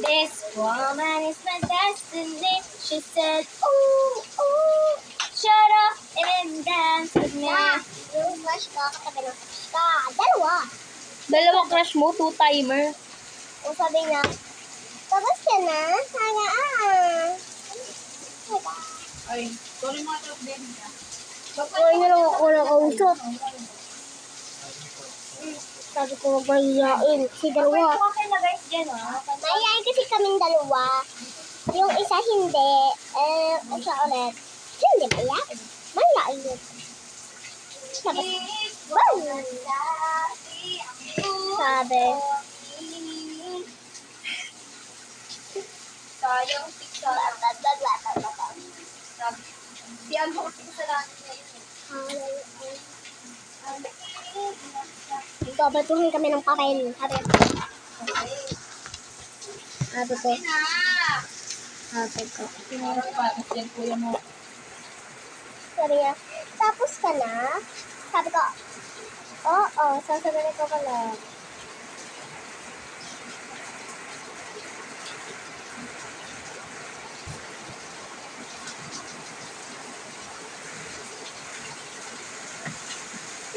This woman is my destiny. She said, ooh, ooh, shut up and dance with me. Yung crush ka, katabi ng crush ka. Dalawa. Dalawang crush mo, two-timer. Kung sabi niya, tapos ka na? Sana Ay, sorry mga kapatid niya. Huwag niyo lang ako nakausap. Sabi ko mahihain. Si dalawa. Okay na guys, dyan ah. Mahihain kasi kaming dalawa. Yung isa hindi. Ang siya ulit. Hindi mahihain. Mahihain yun. Tapos, wow! Sabi. Sayang siksa. Di ano ko sa langit na yun. Babatuhin kami ng papel. Sabi ko. Sabi ko. Sabi ko. Pinarap pa, yan kuya mo. Sabi niya, tapos ka na? Sabi ko, oo, sasabihin ko ka lang.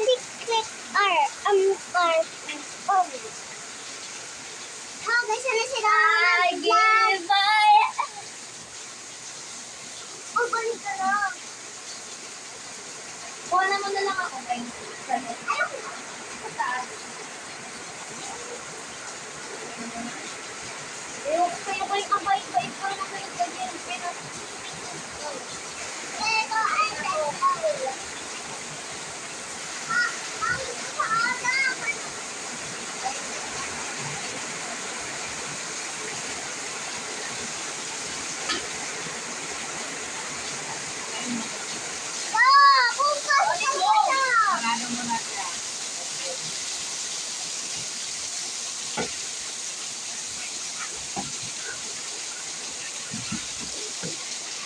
Click R, R, Oh, guys, ano sila? I give my... Oh, balik ka na. Kuha mo na lang ako guys. Ayaw ko na. Saan? Yung kaya ko yung kabait-bait ko na kayo ganyan. Ito ay tawag. Parado mo na siya.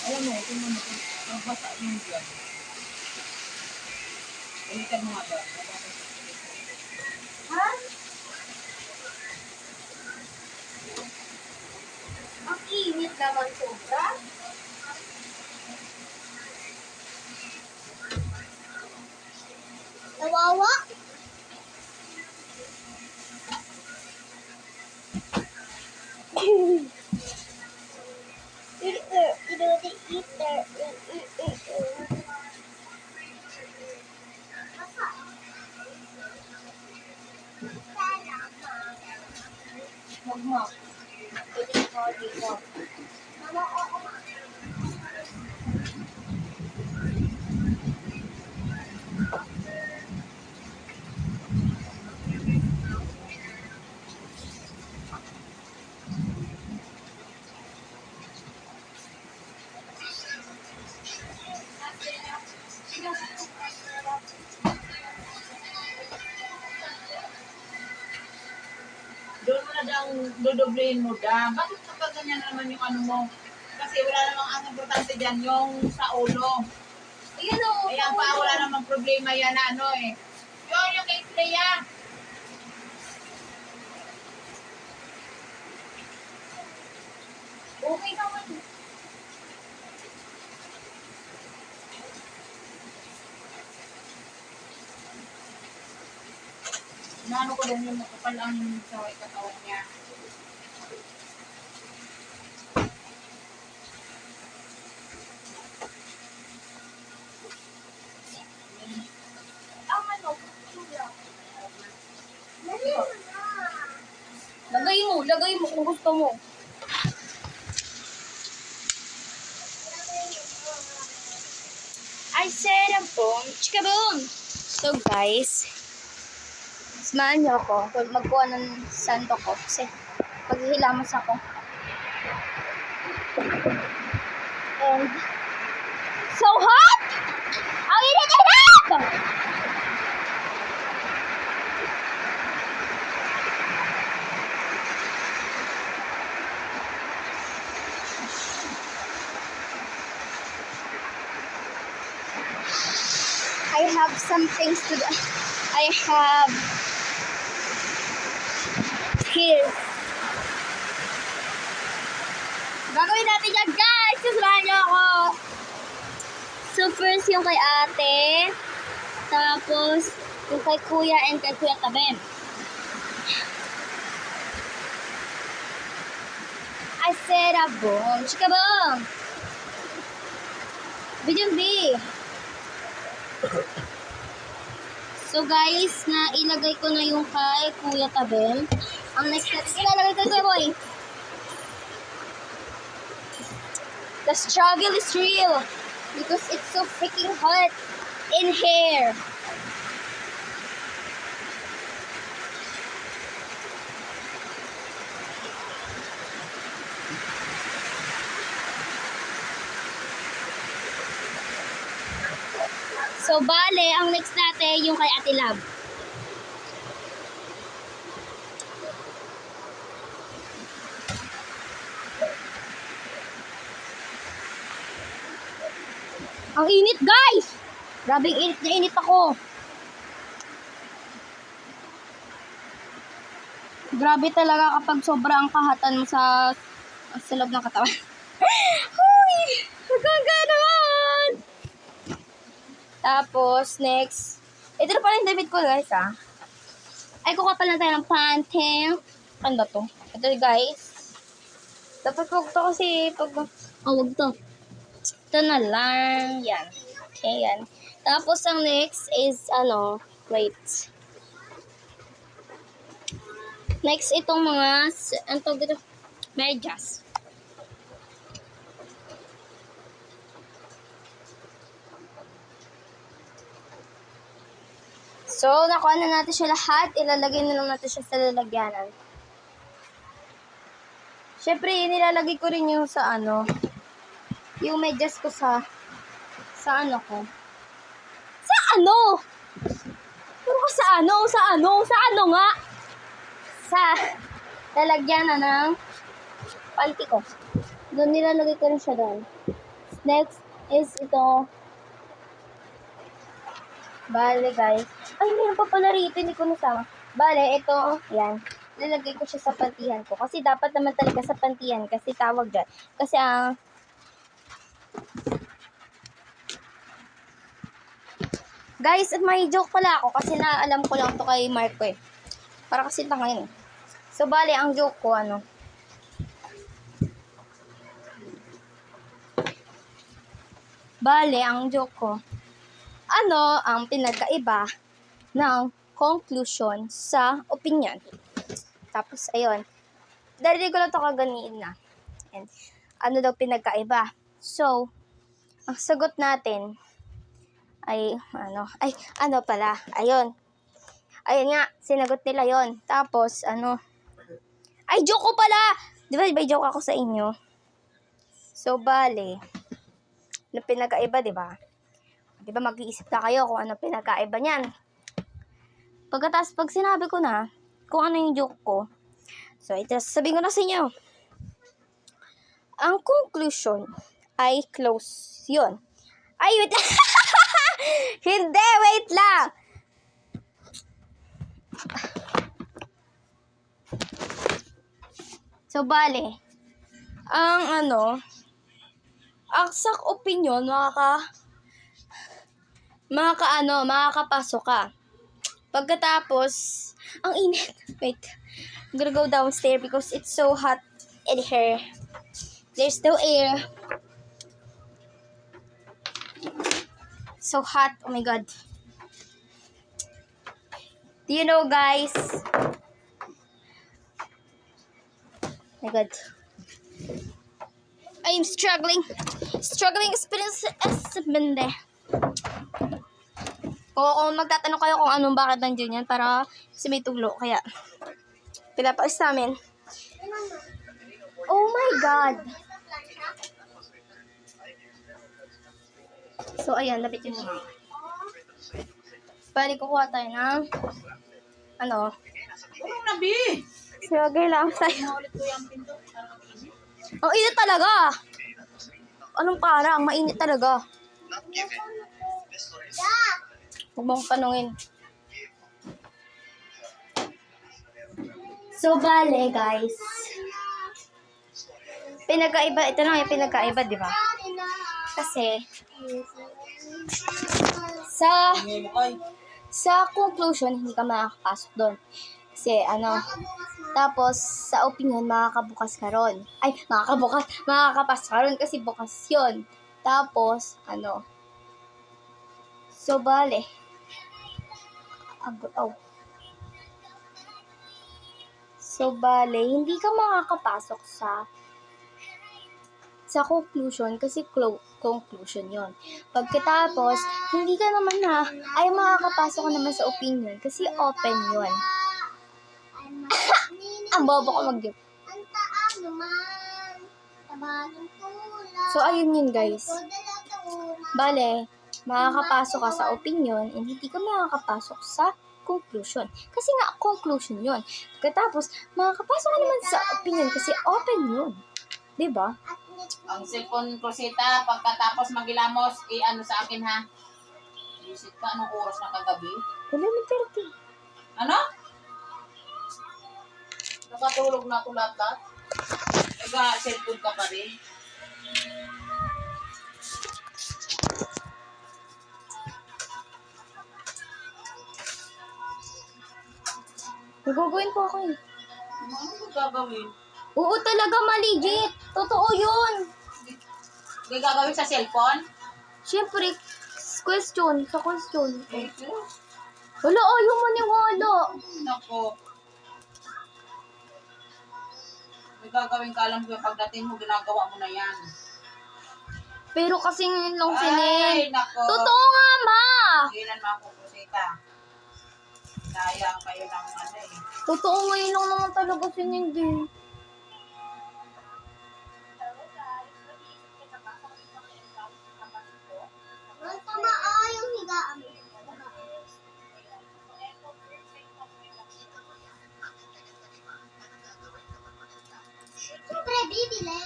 Alam mo, kung mo magbasa yung vlog. Ulitan mo nga ba? Ha? Ang init naman sobra. Nawawa. Magmok. Pwede ko dito. Doon mo na daw dodoblehin mo da. Bakit kapag ganyan naman yung ano mo? Kasi wala namang ang importante dyan yung sa ulo. Ayun o. Ayan pa, wala namang problema yan na ano eh. Yung kay Clea. Okay naman. Naano ko din yung makapal ang sa katawan niya. Ang ano, sula. Dali mo na. Lagay mo kung gusto mo. I said a boom, chika boom. So guys, samahan niyo ako kung magkuha ng santo ko kasi paghihilamos ako. And so hot! Ang init-init! I have some things to do. I have here gagawin natin yan, guys. Kasalahan niyo ako. So, first yung kay ate. Tapos, yung kay kuya and kay kuya Tabem. I said a boom. Chika boom. Bidyong B. So guys, nailagay ko na yung kay Kuya Tabem. Ang next step, ilalagay ko ito, boy. The struggle is real because it's so freaking hot in here. So, bale, ang next natin yung kay Ate Lab. Ang init, guys! Grabing init na init ako. Grabe talaga kapag sobrang kahatan mo sa loob ng katawan. Huy! Hanggang naman! Tapos, next. Ito na pala yung damit ko, guys, ah. Ay, kuha pala tayo ng panting. Ano ba to? Ito, guys. Dapat wag to kasi pag... Oh, wag to. Ito na lang. Yan. Okay, yan. Tapos, ang next is, wait. Next, itong mga, ano to, dito? Medyas. So, nakuha na natin siya lahat. Ilalagay na lang natin siya sa lalagyanan. Siyempre, nilalagay ko rin yung sa yung medyas ko sa ko. Sa ano? Puro ko sa ano? Sa ano nga? Sa lalagyanan ng panty ko. Doon nilalagay ko rin siya doon. Next is ito. Bale, guys. Ay, meron pa pala rito. Hindi ko nasama. Bale, ito. Yan. Lalagay ko siya sa pantihan ko. Kasi dapat naman talaga sa pantihan. Kasi tawag dyan. Kasi guys, at may joke pala ako. Kasi naalam ko lang to kay Marco eh. Para kasi tangayin eh. So, bale, ang joke ko, Bale, ang joke ko. Ano ang pinagkaiba ng conclusion sa opinion? Tapos, ayun. Darinig ko lang ito kaganiin na. And, ano daw pinagkaiba? So, ang sagot natin ay, ano pala? Ayun. Ayun nga, sinagot nila yon. Tapos, ay, joke ko pala! Di ba joke ako sa inyo? So, bale, ano pinagkaiba, di ba? Di ba mag-iisip na kayo kung ano pinagkaiba niyan? Pagkatapos, pag sinabi ko na kung ano yung joke ko, so ito, sasabihin ko na sa inyo. Ang conclusion ay close. Yun. Ay, wait lang. Hindi, wait lang. So, bale, ang aksak opinion, makakapasok ka. Pagkatapos, ang init. Wait. I'm gonna go downstairs because it's so hot in here. There's no air. So hot. Oh my God. Do you know, guys? Oh my God. I'm struggling experience estimate. Kung magtatanong kayo kung anong bakit nandiyan yan, para kasi may tulo, kaya pinapaalis namin. Oh my God! So, ayan, lapit yun mga. Balik kukuha tayo ng Urong na, B! Sige lang tayo. Ulit ko yung pinto. Ang init talaga! Anong parang? Mainit talaga. Huwag mong tanungin. So, bale, guys. pinagkaiba, ito lang yung pinagkaiba, di ba? Kasi, sa conclusion, hindi ka makakapasok doon. Kasi, tapos, sa opinion, makakabukas ka ron. Ay, makakapasok ka ron kasi bukas yun. Tapos, so, bale. So, bale, hindi ka makakapasok sa conclusion kasi conclusion yon. Pagkatapos, hindi ka naman makakapasok ka naman sa opinion kasi open yon. Ang bobo ko mag-give. Ang taas naman. Tabagin tulad. So, ayun yun, guys. Bale, makakapasok ka sa opinion and hindi ka makakapasok sa conclusion. Kasi nga, conclusion yun. Pagkatapos, makakapasok ka naman sa opinion kasi open yun. Diba? Ang cellphone ko, Sita, pagkatapos magilamos, ano sa akin, ha? Visit ka, anong oras na kagabi? 11:30. Ano? Nakatulog na ako lahat. Cellphone ka pa rin. Nagugawin po ako eh. Ano ko gagawin? Oo talaga, maligit. Totoo yun. May gagawin sa cellphone? Siyempre, question. Sa question. Ito. Wala, ayaw maniwala. Nako. May gagawin ka, alam ko, pagdating mo, ginagawa mo na yan. Pero kasi ngayon lang Ay, sinin. nako. Totoo nga, ma. Kailan mo ako, Rosita? Sayang kayo ng Totoo ngayon lang naman talaga sinin din. Tama yung higaan. Siyempre, bibili.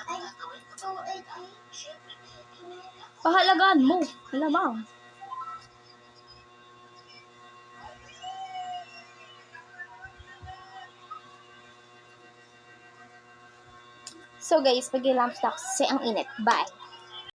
Ay, 288. Pahalagaan mo. Malamang. So guys, pag-lamp stocks kasi ang init. Bye.